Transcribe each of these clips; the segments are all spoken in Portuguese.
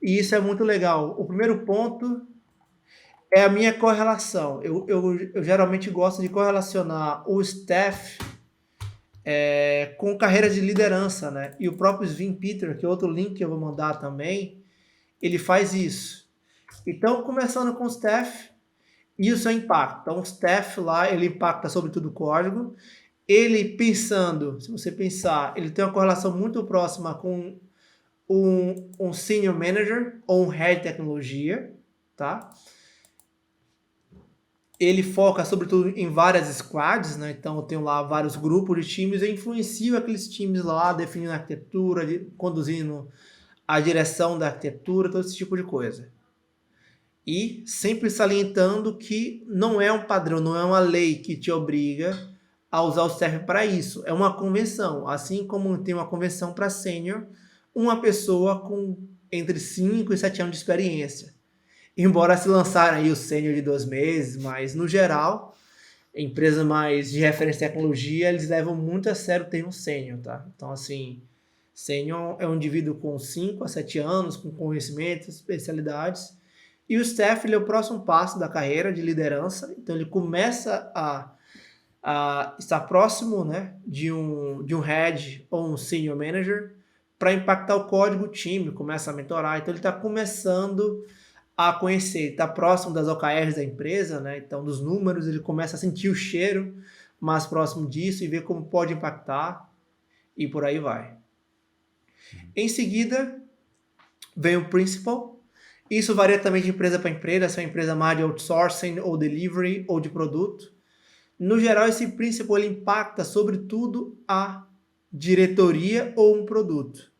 E isso é muito legal. O primeiro ponto é a minha correlação. Eu geralmente gosto de correlacionar o staff com carreiras de liderança, né? E o próprio Sven Peter, que é outro link que eu vou mandar também, ele faz isso. Então, começando com o staff e o seu impacto. Então, o staff lá, ele impacta sobretudo o código. Ele pensando, se você pensar, ele tem uma correlação muito próxima com um senior manager ou um head de tecnologia, tá? Ele foca sobretudo em várias squads, né? Então eu tenho lá vários grupos de times, eu influencio aqueles times lá, definindo a arquitetura, conduzindo a direção da arquitetura, todo esse tipo de coisa. E sempre salientando que não é um padrão, não é uma lei que te obriga a usar o CERF para isso. É uma convenção. Assim como tem uma convenção para sênior, uma pessoa com entre 5 e 7 anos de experiência. Embora se lançaram aí o sênior de 2 meses, mas no geral, empresa mais de referência em tecnologia, eles levam muito a sério o termo sênior, tá? Então, assim, sênior é um indivíduo com 5 a 7 anos, com conhecimentos, especialidades, e o staff ele é o próximo passo da carreira de liderança, então ele começa a estar próximo, né, de um head ou um senior manager para impactar o código, o time, começa a mentorar, então ele está começando a conhecer, está próximo das OKRs da empresa, né, então dos números, ele começa a sentir o cheiro mais próximo disso e ver como pode impactar e por aí vai. Em seguida, vem o principal. Isso varia também de empresa para empresa, se é uma empresa mais de outsourcing ou delivery ou de produto. No geral, esse principal ele impacta sobretudo a diretoria ou um produto.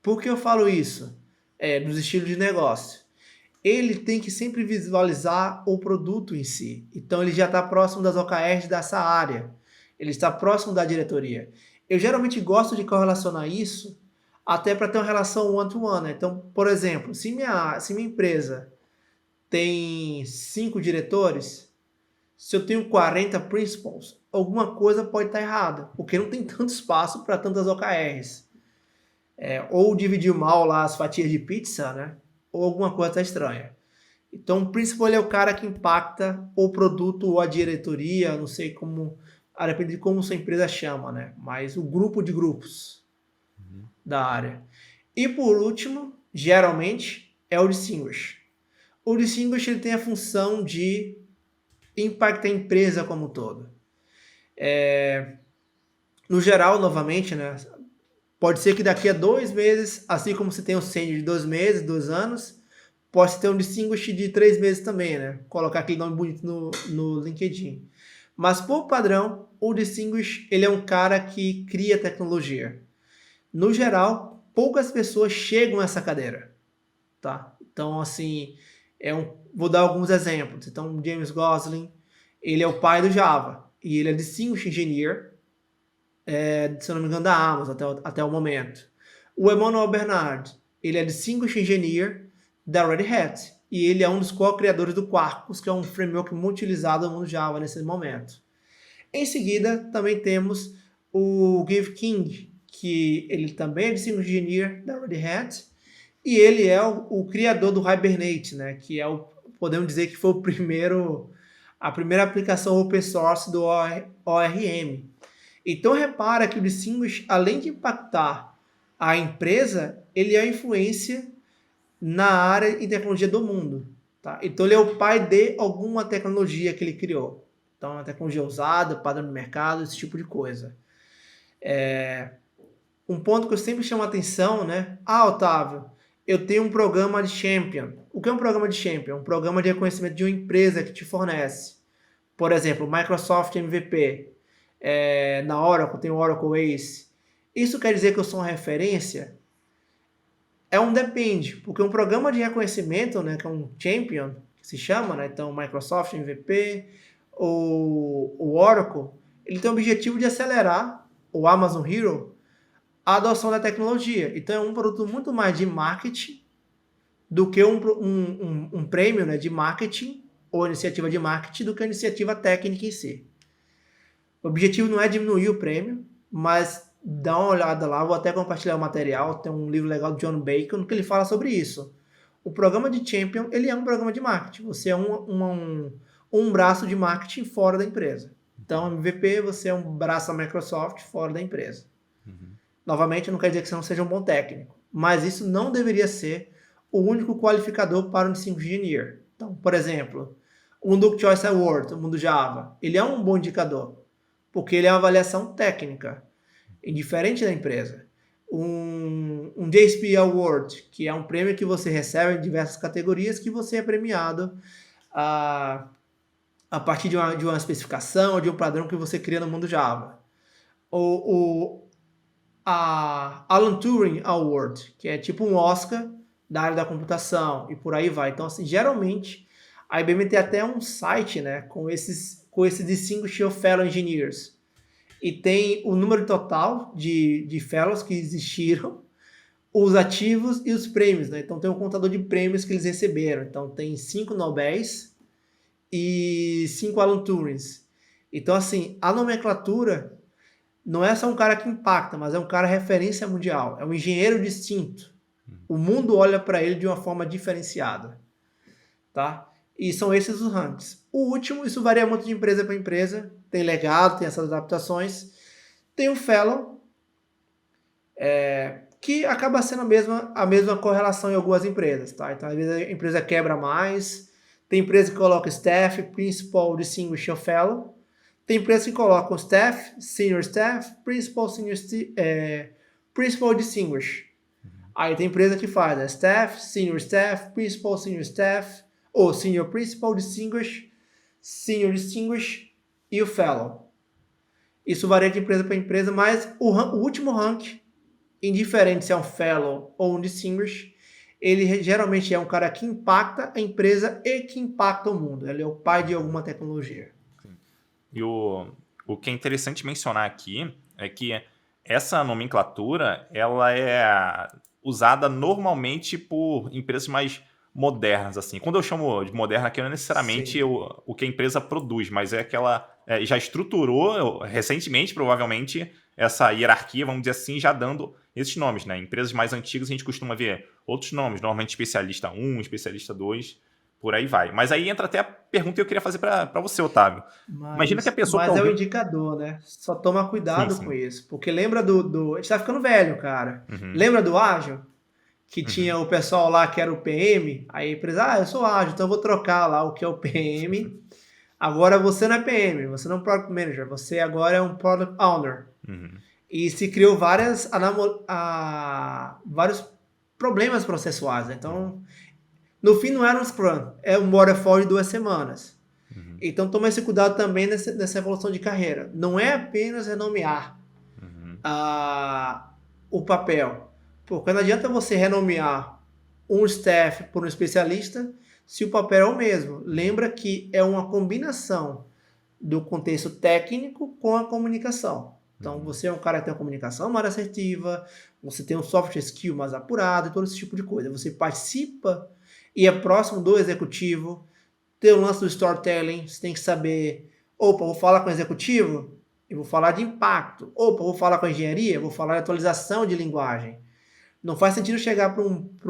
Por que eu falo isso? Dos estilos de negócio. Ele tem que sempre visualizar o produto em si. Então ele já está próximo das OKRs dessa área. Ele está próximo da diretoria. Eu geralmente gosto de correlacionar isso até para ter uma relação one-to-one. Né? Então, por exemplo, se minha empresa tem 5 diretores, se eu tenho 40 principals, alguma coisa pode estar errada, porque não tem tanto espaço para tantas OKRs. Ou dividiu mal lá as fatias de pizza, né? Ou alguma coisa está estranha. Então, o principal é o cara que impacta o produto ou a diretoria, não sei como, depende de como sua empresa chama, né? Mas o grupo de grupos da área. E por último, geralmente, é o distinguish. O distinguish ele tem a função de impactar a empresa como um todo. No geral, novamente, né? Pode ser que daqui a 2 meses, assim como você tem o sênior de 2 meses, 2 anos, pode ter um distinguish de 3 meses também, né? Colocar aquele nome bonito no LinkedIn. Mas, por padrão, o distinguish ele é um cara que cria tecnologia. No geral, poucas pessoas chegam a essa cadeira, tá? Então, assim, vou dar alguns exemplos. Então, James Gosling, ele é o pai do Java e ele é Distinguished Engineer, se eu não me engano, da Amazon até o momento. O Emmanuel Bernard, ele é Distinguished Engineer da Red Hat e ele é um dos co-criadores do Quarkus, que é um framework muito utilizado no Java nesse momento. Em seguida, também temos o Give King, que ele também é Distinguished Engineer da Red Hat e ele é o criador do Hibernate, né? Que podemos dizer que foi a primeira aplicação open source do ORM. Então repara que o Distinguish, além de impactar a empresa, ele é a influência na área e tecnologia do mundo. Tá? Então ele é o pai de alguma tecnologia que ele criou. Então uma tecnologia usada, padrão de mercado, esse tipo de coisa. Um ponto que eu sempre chamo a atenção, né? Otávio, eu tenho um programa de Champion. O que é um programa de Champion? Um programa de reconhecimento de uma empresa que te fornece. Por exemplo, Microsoft MVP. Na Oracle, tem o Oracle Ace. Isso quer dizer que eu sou uma referência? Depende, porque um programa de reconhecimento, né, que é um Champion, que se chama, né, então Microsoft MVP, o Oracle, ele tem o objetivo de acelerar o Amazon Hero a adoção da tecnologia. Então é um produto muito mais de marketing do que um prêmio, né, de marketing ou iniciativa de marketing do que a iniciativa técnica em si. O objetivo não é diminuir o prêmio, mas dá uma olhada lá, vou até compartilhar o material, tem um livro legal do John Bacon que ele fala sobre isso. O programa de Champion, ele é um programa de marketing. Você é um braço de marketing fora da empresa. Então, MVP, você é um braço da Microsoft fora da empresa. Novamente, não quer dizer que você não seja um bom técnico, mas isso não deveria ser o único qualificador para um Distinguished Engineer. Então, por exemplo, o Duke Choice Award, o mundo Java, ele é um bom indicador, porque ele é uma avaliação técnica, indiferente da empresa. Um JSP Award, que é um prêmio que você recebe em diversas categorias, que você é premiado a partir de uma especificação ou de um padrão que você cria no mundo Java. A Alan Turing Award, que é tipo um Oscar da área da computação, e por aí vai. Então, assim, geralmente, a IBM tem até um site, né, com esses Distinguished Fellow Engineers. E tem o número total de fellows que existiram, os ativos e os prêmios, né? Então, tem um contador de prêmios que eles receberam. Então, tem 5 Nobéis e 5 Alan Turings. Então, assim, a nomenclatura não é só um cara que impacta, mas é um cara referência mundial. É um engenheiro distinto. O mundo olha para ele de uma forma diferenciada. Tá? E são esses os rankings. O último, isso varia muito de empresa para empresa. Tem legado, tem essas adaptações. Tem o Fellow, que acaba sendo a mesma correlação em algumas empresas. Tá? Então, às vezes a empresa quebra mais. Tem empresa que coloca Staff, Principal, Distinguished Fellow. Tem empresas que colocam Staff, Senior Staff, Principal, Principal Distinguished. Aí tem empresa que faz Staff, Senior Staff, Principal, Senior Staff, ou Senior Principal, Distinguished, Senior Distinguished e o Fellow. Isso varia de empresa para empresa, mas o último rank, indiferente se é um Fellow ou um Distinguished, ele geralmente é um cara que impacta a empresa e que impacta o mundo. Ele é o pai de alguma tecnologia. E o que é interessante mencionar aqui é que essa nomenclatura ela é usada normalmente por empresas mais modernas. Assim. Quando eu chamo de moderna aqui, não é necessariamente o que a empresa produz, mas é que ela já estruturou recentemente, provavelmente, essa hierarquia, vamos dizer assim, já dando esses nomes. Né? Em empresas mais antigas, a gente costuma ver outros nomes, normalmente especialista 1, especialista 2, por aí vai. Mas aí entra até a pergunta que eu queria fazer para você, Otávio. Imagina que a pessoa Mas é o indicador, né? Só toma cuidado com isso. Porque lembra do... A gente tá ficando velho, cara. Lembra do ágil? Que tinha o pessoal lá que era o PM. Aí a empresa, eu sou ágil, então eu vou trocar lá o que é o PM. Agora você não é PM, você não é um Product Manager. Você agora é um Product Owner. E se criou vários problemas processuais. Então... No fim, não era um Scrum, é um Waterfall de 2 semanas. Então, toma esse cuidado também nessa evolução de carreira. Não é apenas renomear o papel. Porque não adianta você renomear um staff por um especialista se o papel é o mesmo. Lembra que é uma combinação do contexto técnico com a comunicação. Então, você é um cara que tem uma comunicação mais assertiva, você tem um soft skill mais apurado e todo esse tipo de coisa. Você participa e é próximo do executivo, tem o lance do storytelling, você tem que saber, vou falar com o executivo, eu vou falar de impacto, vou falar com a engenharia, eu vou falar de atualização de linguagem. Não faz sentido chegar para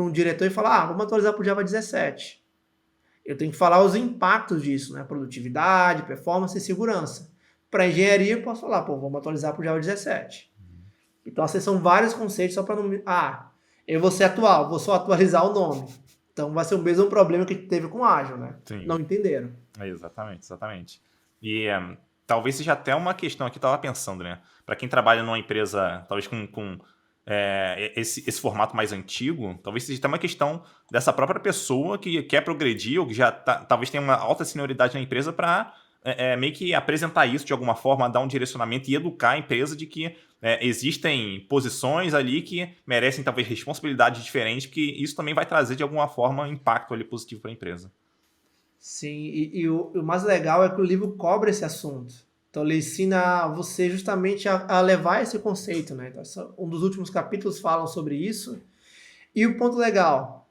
um diretor e falar, vamos atualizar para o Java 17. Eu tenho que falar os impactos disso, né? Produtividade, performance e segurança. Para a engenharia, eu posso falar, vamos atualizar para o Java 17. Então, assim, são vários conceitos só para não... eu vou ser atual, vou só atualizar o nome. Então vai ser o mesmo problema que teve com o Ágil, né? Sim. Não entenderam. Exatamente. E talvez seja até uma questão aqui, estava pensando, né? Para quem trabalha numa empresa, talvez com esse formato mais antigo, talvez seja até uma questão dessa própria pessoa que quer progredir ou que já talvez tenha uma alta senioridade na empresa para meio que apresentar isso de alguma forma, dar um direcionamento e educar a empresa de que existem posições ali que merecem talvez responsabilidades diferentes, porque isso também vai trazer de alguma forma um impacto ali positivo para a empresa. Sim, e o mais legal é que o livro cobre esse assunto. Então ele ensina você justamente a levar esse conceito, né? Então, um dos últimos capítulos falam sobre isso. E o ponto legal,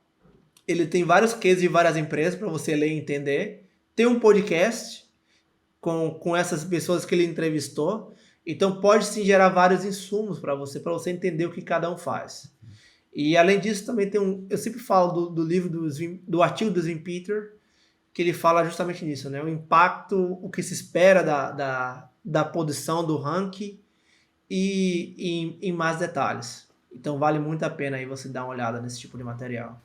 ele tem vários cases de várias empresas para você ler e entender. Tem um podcast com essas pessoas que ele entrevistou. Então pode sim gerar vários insumos para você entender o que cada um faz. E além disso, também tem eu sempre falo do livro do artigo do Sven Peter, que ele fala justamente nisso, né? O impacto, o que se espera da posição do ranking e em mais detalhes. Então vale muito a pena aí você dar uma olhada nesse tipo de material.